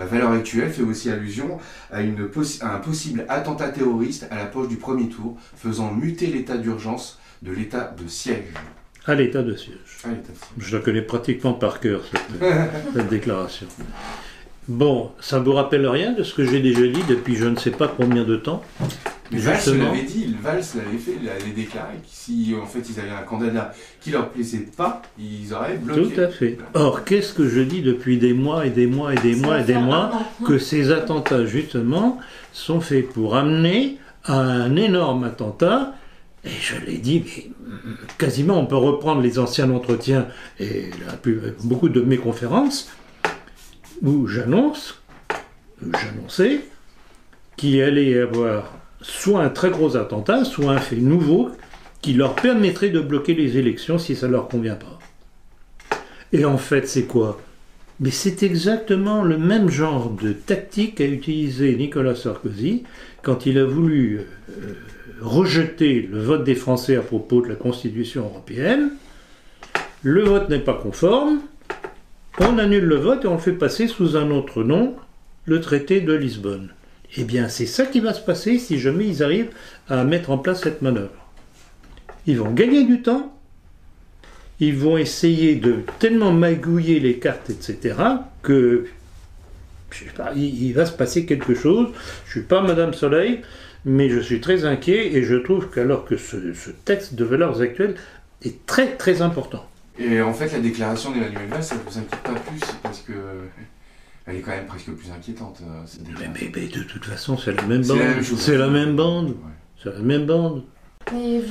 La valeur actuelle fait aussi allusion à un possible attentat terroriste à l'approche du premier tour, faisant muter l'état d'urgence de l'état de siège. À l'état de siège. À l'état de siège. Je la connais pratiquement par cœur, cette déclaration. Bon, ça ne vous rappelle rien de ce que j'ai déjà dit depuis je ne sais pas combien de temps? Mais Valls l'avait dit, Valls l'avait fait, il avait déclaré que si en fait ils avaient un candidat qui leur plaisait pas, ils auraient bloqué. Tout à fait. Or, qu'est-ce que je dis depuis des mois et des mois et des mois et des mois? Que ces attentats, justement, sont faits pour amener à un énorme attentat. Et je l'ai dit, mais quasiment on peut reprendre les anciens entretiens et beaucoup de mes conférences où j'annonçais qu'il allait y avoir soit un très gros attentat, soit un fait nouveau qui leur permettrait de bloquer les élections si ça ne leur convient pas. Et en fait, c'est quoi? Mais c'est exactement le même genre de tactique qu'a utilisé Nicolas Sarkozy quand il a voulu rejeter le vote des Français à propos de la Constitution européenne. Le vote n'est pas conforme, on annule le vote et on le fait passer sous un autre nom, le traité de Lisbonne. Eh bien, c'est ça qui va se passer si jamais ils arrivent à mettre en place cette manœuvre. Ils vont gagner du temps, ils vont essayer de tellement magouiller les cartes, etc., que je sais pas, il va se passer quelque chose. Je ne suis pas Madame Soleil, mais je suis très inquiet et je trouve qu'alors que ce texte de valeurs actuelles est très très important. Et en fait, la déclaration d'Emmanuel Valls, ça ne vous inquiète pas plus parce que elle est quand même presque plus inquiétante. Mais de toute façon, c'est la même bande. C'est la même bande. Ouais. C'est la même bande. Mais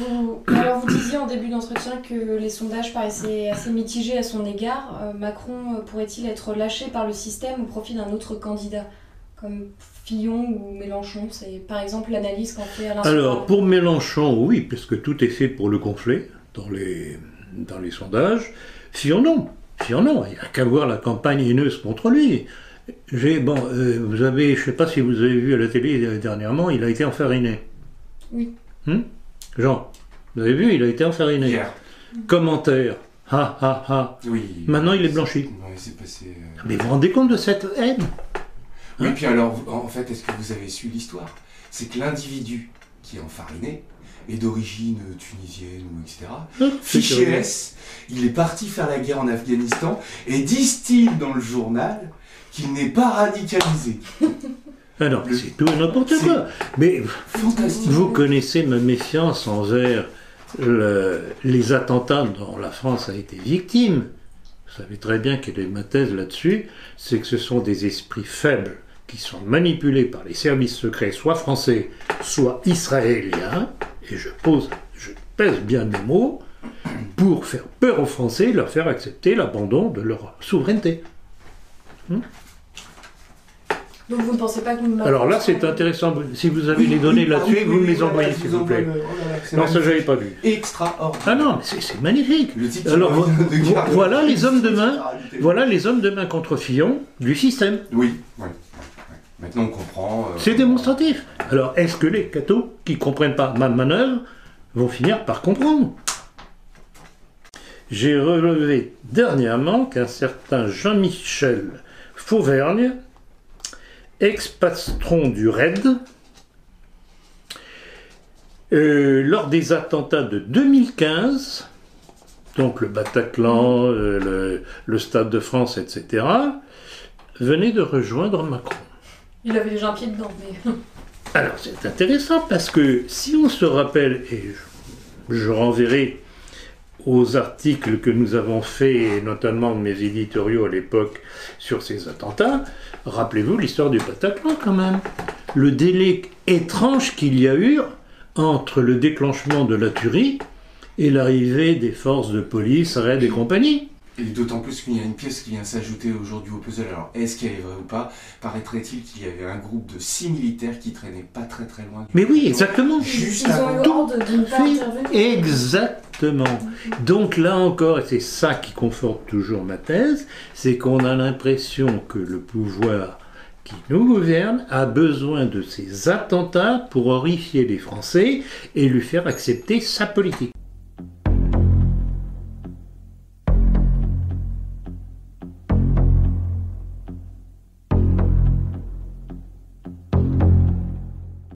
alors vous disiez en début d'entretien que les sondages paraissaient assez mitigés à son égard. Macron pourrait-il être lâché par le système au profit d'un autre candidat, comme Fillon ou Mélenchon? C'est par exemple l'analyse qu'en fait Alain. Alors pour Mélenchon, oui, puisque tout est fait pour le gonfler dans les sondages. Fillon, non. Fillon, non. Il n'y a qu'à voir la campagne haineuse contre lui. Vous avez, je ne sais pas si vous avez vu à la télé dernièrement, il a été enfariné. Oui. Jean, vous avez vu, il a été enfariné. Hier. Commentaire. Ha ha ha. Oui. Maintenant il est blanchi. Oui, c'est passé. Mais vous vous rendez compte de cette haine? Oui, puis alors, en fait, est-ce que vous avez su l'histoire? C'est que l'individu qui est enfariné est d'origine tunisienne ou etc. Fiché S, il est parti faire la guerre en Afghanistan et disent-ils dans le journal qu'il n'est pas radicalisé. Ah non, c'est tout et n'importe quoi. Mais vous connaissez ma méfiance envers les attentats dont la France a été victime. Vous savez très bien quelle est ma thèse là-dessus, c'est que ce sont des esprits faibles qui sont manipulés par les services secrets, soit français, soit israéliens, et je pèse bien mes mots, pour faire peur aux Français et leur faire accepter l'abandon de leur souveraineté. Donc vous ne pensez pas que nous... Alors là, c'est intéressant. Si vous avez les données là-dessus, vous me les envoyez, s'il vous plaît. Non, ça, je n'avais pas vu. Extraordinaire. Ah non, c'est magnifique. Alors, voilà les hommes de main. Voilà les hommes de main contre Fillon du système. Oui. Maintenant, on comprend. C'est démonstratif. Alors, est-ce que les cathos qui ne comprennent pas ma manœuvre vont finir par comprendre? J'ai relevé dernièrement qu'un certain Jean-Michel Fauvergne, ex-patron du RAID, lors des attentats de 2015, donc le Bataclan, le Stade de France, etc., venait de rejoindre Macron. Il avait déjà un pied dedans, mais... Alors c'est intéressant parce que si on se rappelle, et je renverrai aux articles que nous avons faits, et notamment mes éditoriaux à l'époque sur ces attentats, rappelez-vous l'histoire du Bataclan quand même. Le délai étrange qu'il y a eu entre le déclenchement de la tuerie et l'arrivée des forces de police, RAID et compagnie. Et d'autant plus qu'il y a une pièce qui vient s'ajouter aujourd'hui au puzzle. Alors, est-ce qu'elle est vraie ou pas? Paraîtrait-il qu'il y avait un groupe de 6 militaires qui traînaient pas très loin. Mais oui, exactement. Juste avant. Tout fait. Exactement. Donc là encore, et c'est ça qui conforte toujours ma thèse, c'est qu'on a l'impression que le pouvoir qui nous gouverne a besoin de ces attentats pour horrifier les Français et lui faire accepter sa politique.